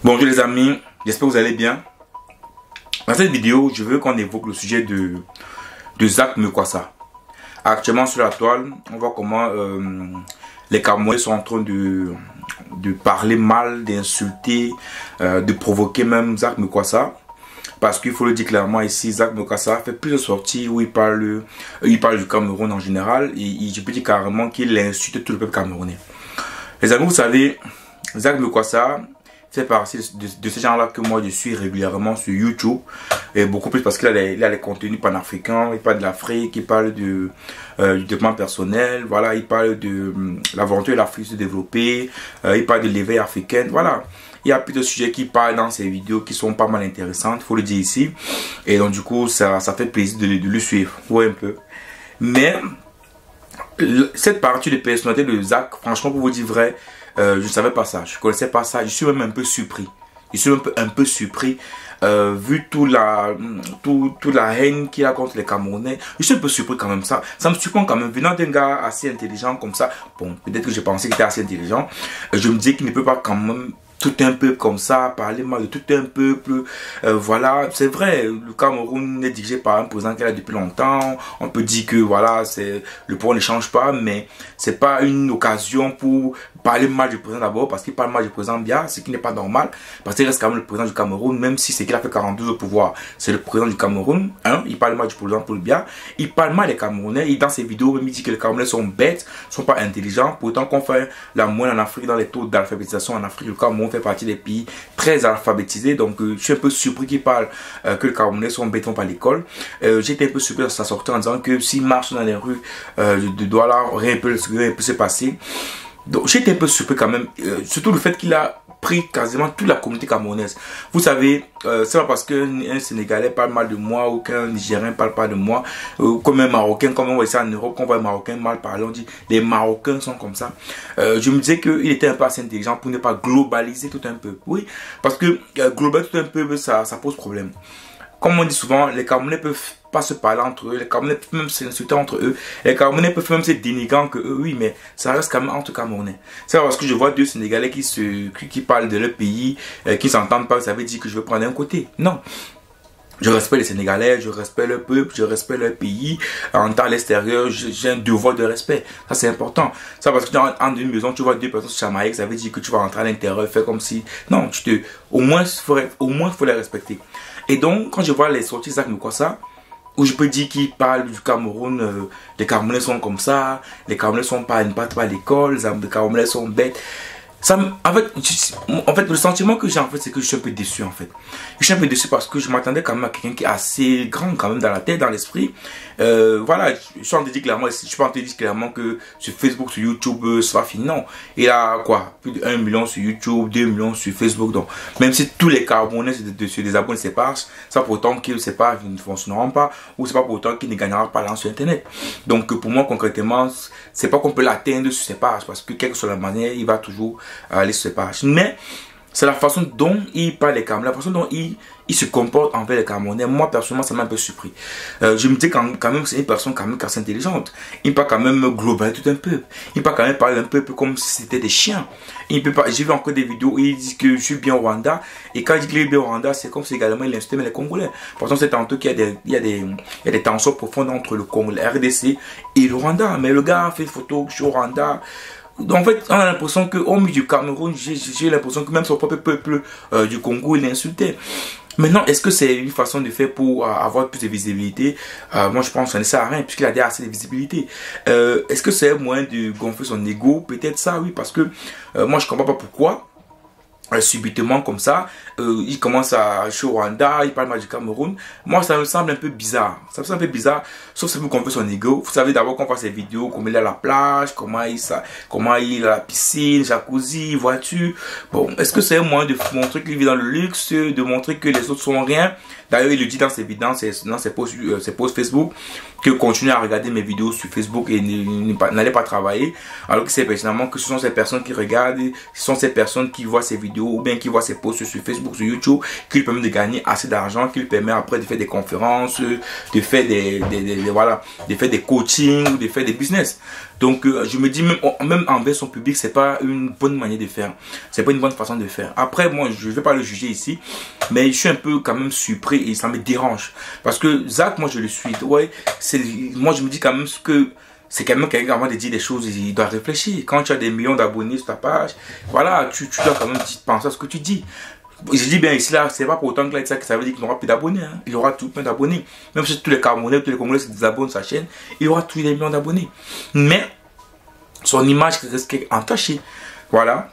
Bonjour les amis, j'espère que vous allez bien. Dans cette vidéo, je veux qu'on évoque le sujet de Zach Mekwassa. Actuellement sur la toile, on voit comment les Camerounais sont en train de parler mal, d'insulter, de provoquer même Zach Mekwassa. Parce qu'il faut le dire clairement ici, Zach Mekwassa fait plusieurs sorties où il parle du Cameroun en général. Et je peux dire carrément qu'il insulte tout le peuple camerounais. Les amis, vous savez, Zach Mekwassa fait partie de ces gens-là que moi je suis régulièrement sur YouTube. Et beaucoup plus parce qu'il a les contenus panafricains, il parle de l'Afrique, il parle du développement personnel, voilà, il parle de l'aventure de l'Afrique se développer, il parle de l'éveil africain, voilà. Il y a plusieurs sujets qui parlent dans ces vidéos qui sont pas mal intéressantes, il faut le dire ici. Et donc du coup, ça fait plaisir de le suivre, ouais, un peu. Mais cette partie de personnalité de Zach, franchement pour vous dire vrai, je ne savais pas ça, je ne connaissais pas ça, je suis même un peu surpris. Je suis un peu surpris, vu toute la haine qu'il y a contre les Camerounais. Je suis un peu surpris quand même, ça me surprend quand même, venant d'un gars assez intelligent comme ça. Bon, peut-être que j'ai pensé qu'il était assez intelligent, je me dis qu'il ne peut pas quand même tout un peuple comme ça, parler mal de tout un peuple, voilà, c'est vrai, le Cameroun est dirigé par un président qui est là depuis longtemps, on peut dire que voilà, le pouvoir ne change pas, mais c'est pas une occasion pour parler mal du président d'abord, parce qu'il parle mal du président Biya, ce qui n'est pas normal, parce qu'il reste quand même le président du Cameroun, même si c'est qu'il a fait 42 au pouvoir, c'est le président du Cameroun, hein, il parle mal du président Paul Biya, il parle mal des Camerounais, et dans ses vidéos, même il dit que les Camerounais sont bêtes, sont pas intelligents, pourtant qu'on fait la moyenne en Afrique, dans les taux d'alphabétisation en Afrique, le Cameroun fait partie des pays très alphabétisés, donc je suis un peu surpris qu'il parle que les Camerounais sont bêtes, vont pas à l'école. J'étais un peu surpris à sa sortie en disant que s'il marche dans les rues de Douala, rien peut se passer. Donc j'étais un peu surpris quand même, surtout le fait qu'il a pris quasiment toute la communauté camerounaise. Vous savez, c'est pas parce qu'un Sénégalais parle mal de moi ou qu'un Nigérien parle pas de moi, comme un Marocain, comme on voit ça en Europe, qu'on voit un Marocain mal parler, on dit les Marocains sont comme ça. Je me disais qu'il était un peu assez intelligent pour ne pas globaliser tout un peu. Oui, parce que globaliser tout un peu, ça pose problème. Comme on dit souvent, les Camerounais peuvent pas se parler entre eux, les Camerounais peuvent même s'insulter entre eux, les Camerounais peuvent même se dénigrer que eux, oui, mais ça reste quand même entre Camerounais. C'est parce que je vois deux Sénégalais qui parlent de leur pays, qui s'entendent pas, ça veut dire que je veux prendre un côté. Non. Je respecte les Sénégalais, je respecte leur peuple, je respecte leur pays. En temps à l'extérieur, j'ai un devoir de respect. Ça, c'est important. Ça, parce que dans une maison, tu vois deux personnes se chamailler, ça veut dire que tu vas rentrer à l'intérieur, faire comme si... Non, au moins, il faut les respecter. Et donc, quand je vois les sorties de Zach Mekwassa, où je peux dire qu'il parle du Cameroun, les Camerounais sont comme ça, les Camerounais sont pas, ne partent pas à l'école, les Camerounais sont bêtes. Ça, en fait, le sentiment que j'ai en fait, c'est que je suis un peu déçu en fait. Je suis un peu déçu parce que je m'attendais quand même à quelqu'un qui est assez grand quand même dans la tête, dans l'esprit. Voilà, je suis en train de dire clairement, je suis pas en train de dire clairement que sur Facebook, sur YouTube, ça va finir. Non, il a quoi, plus de 1 million sur YouTube, 2 millions sur Facebook. Donc, même si tous les Camerounais se désabonnent, c'est pas ça pour autant qu'ils ne fonctionneront pas, ou c'est pas pour autant qu'ils ne gagneront pas l'argent sur Internet. Donc, pour moi concrètement, c'est pas qu'on peut l'atteindre sur ses pages, parce que quelle que soit la manière, il va toujours aller sur ses pages. Mais c'est la façon dont il parle les Camerounais, la façon dont il se comporte envers les Camerounais. Moi personnellement, ça m'a un peu surpris. Je me dis quand même c'est une personne quand même assez intelligente. Il peut quand même globaliser tout un peuple. Il peut quand même parler un peuple comme si c'était des chiens. Il peut pas. J'ai vu encore des vidéos où il dit que je suis bien au Rwanda, et quand il dit qu'il est bien au Rwanda, c'est comme si également il insultait les Congolais. Pourtant c'est tantôt qu'il y a des tensions profondes entre le Congo, la RDC et le Rwanda. Mais le gars a fait une photo sur le Rwanda. En fait, on a l'impression qu'au milieu du Cameroun, j'ai l'impression que même son propre peuple du Congo, il l'insultait. Maintenant, est-ce que c'est une façon de faire pour avoir plus de visibilité? Moi, je pense que ça ne sert à rien, puisqu'il a déjà assez de visibilité. Est-ce que c'est un moyen de gonfler son ego? Peut-être ça, oui, parce que moi, je ne comprends pas pourquoi. Subitement comme ça, il commence à jouer au Rwanda, il parle mal du Cameroun. Moi, ça me semble un peu bizarre. Ça me semble un peu bizarre, sauf si vous gonflez son ego. Vous savez d'abord qu'on voit ses vidéos, comment il est à la plage, comment il est à la piscine, jacuzzi, voiture. Bon, est-ce que c'est un moyen de montrer qu'il vit dans le luxe, de montrer que les autres sont rien? D'ailleurs, il le dit dans ses vidéos, dans ses posts Facebook, qu'il continue à regarder mes vidéos sur Facebook et n'allait pas travailler. Alors que c'est pertinemment que ce sont ces personnes qui regardent, ce sont ces personnes qui voient ces vidéos ou bien qui voient ces posts sur Facebook, sur YouTube, qui lui permettent de gagner assez d'argent, qui lui permet après de faire des conférences, de faire des coachings ou de faire des business. Donc je me dis même envers son public, c'est pas une bonne manière de faire. C'est pas une bonne façon de faire. Après, moi, je vais pas le juger ici, mais je suis un peu quand même surpris et ça me dérange. Parce que Zach, moi je le suis. Ouais, moi je me dis quand même que c'est quand même quelqu'un avant de dire des choses, il doit réfléchir. Quand tu as des millions d'abonnés sur ta page, voilà, tu dois quand même penser à ce que tu dis. Je dis bien ici là, c'est pas pour autant que là, ça veut dire qu'il n'aura plus d'abonnés. Hein. Il aura tout plein d'abonnés. Même si tous les Camerounais, tous les Congolais se désabonnent de sa chaîne, il aura tous les millions d'abonnés. Mais son image reste entachée. Voilà.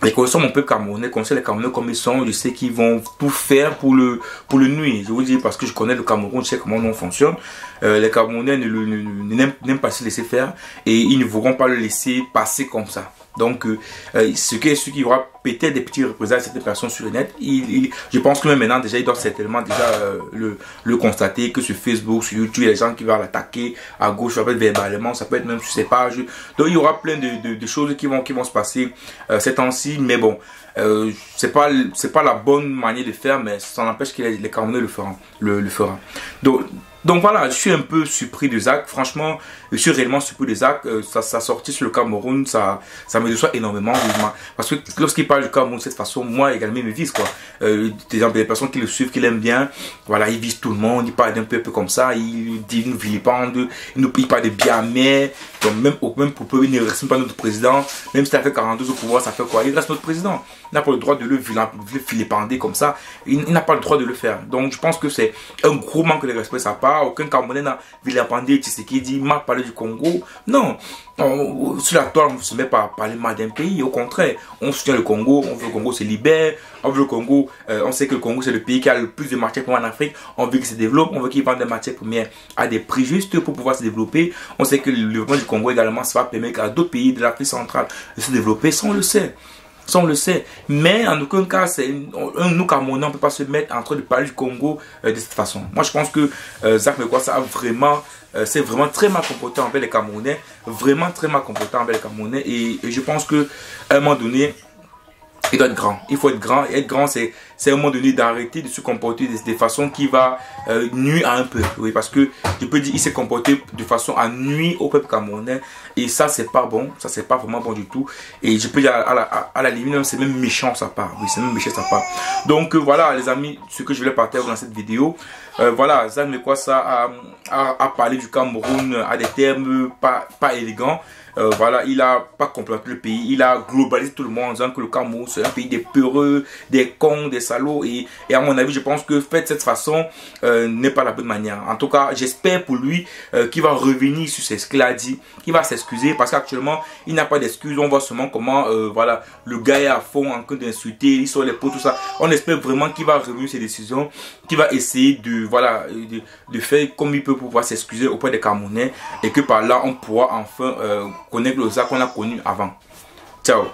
Et connaissant mon peuple camerounais, connaissant les Camerounais comme ils sont, je sais qu'ils vont tout faire pour le nuire. Je vous dis parce que je connais le Cameroun, je sais comment on fonctionne. Les Camerounais n'aiment pas se laisser faire et ils ne voudront pas le laisser passer comme ça. Donc, ce qui aura peut-être des petits représailles à cette personne sur le net, je pense que même maintenant, déjà, ils doivent certainement déjà le constater que sur Facebook, sur YouTube, il y a des gens qui vont l'attaquer à gauche, ça peut être verbalement, ça peut être même sur ses pages. Donc, il y aura plein de choses qui vont se passer ces temps-ci, mais bon, c'est pas la bonne manière de faire, mais ça n'empêche que les Camerounais le feront. Donc voilà, je suis un peu surpris de Zach. Franchement, je suis réellement surpris de Zach. Sa sortie sur le Cameroun, ça me déçoit énormément. Parce que lorsqu'il parle du Cameroun de cette façon, moi également, il me vise quoi. Des personnes qui le suivent, qui l'aiment bien, voilà, il vise tout le monde, il parle d'un peuple comme ça, il dit une vilipende, il parle de bien mais donc même pour peu, il ne reste pas notre président. Même si il a fait 42 au pouvoir, ça fait quoi? Il reste notre président. Il n'a pas le droit de le vilipender comme ça. Il n'a pas le droit de le faire. Donc je pense que c'est un gros manque de respect de sa part. Aucun Camerounais n'a vilipendé Tshisekedi, m'a parlé du Congo. Non. Sur la toile, on ne se met pas à parler mal d'un pays. Au contraire, on soutient le Congo. On veut que le Congo se libère. On veut le Congo. On sait que le Congo, c'est le pays qui a le plus de matières premières en Afrique. On veut qu'il se développe. On veut qu'il vende des matières premières à des prix justes pour pouvoir se développer. On sait que le développement du Congo également, ça va permettre à d'autres pays de l'Afrique centrale de se développer. Ça, on le sait. Ça, on le sait. Mais en aucun cas, nous, Camerounais, on ne peut pas se mettre en train de parler du Congo de cette façon. Moi, je pense que Zach Mekwassa a vraiment... c'est vraiment très mal comporté envers les Camerounais. Vraiment très mal comporté envers les Camerounais. Et je pense qu'à un moment donné, il doit être grand. Il faut être grand. Et être grand, c'est à un moment donné d'arrêter de se comporter de façon qui va nuire à un peuple. Oui, parce que je peux dire, il s'est comporté de façon à nuire au peuple camerounais. Et ça, c'est pas bon. Ça, c'est pas vraiment bon du tout. Et je peux dire, à la limite, c'est même méchant sa part. Oui, c'est même méchant sa part. Donc, voilà, les amis, ce que je voulais partager dans cette vidéo. Voilà, Zach Mekwassa a parlé du Cameroun à des termes pas élégants. Voilà, il a pas complété le pays, il a globalisé tout le monde en disant que le Cameroun c'est un pays des peureux, des cons, des salauds et à mon avis je pense que fait de cette façon n'est pas la bonne manière. En tout cas j'espère pour lui qu'il va revenir sur ce qu'il a dit, qu'il va s'excuser parce qu'actuellement il n'a pas d'excuses. On voit seulement comment voilà, le gars est à fond en train d'insulter, il sort les pots, tout ça. On espère vraiment qu'il va revenir sur ses décisions, qu'il va essayer de, voilà, de faire comme il peut pouvoir s'excuser auprès des Camerounais et que par là on pourra enfin connaître le Zach qu'on a connu avant. Ciao.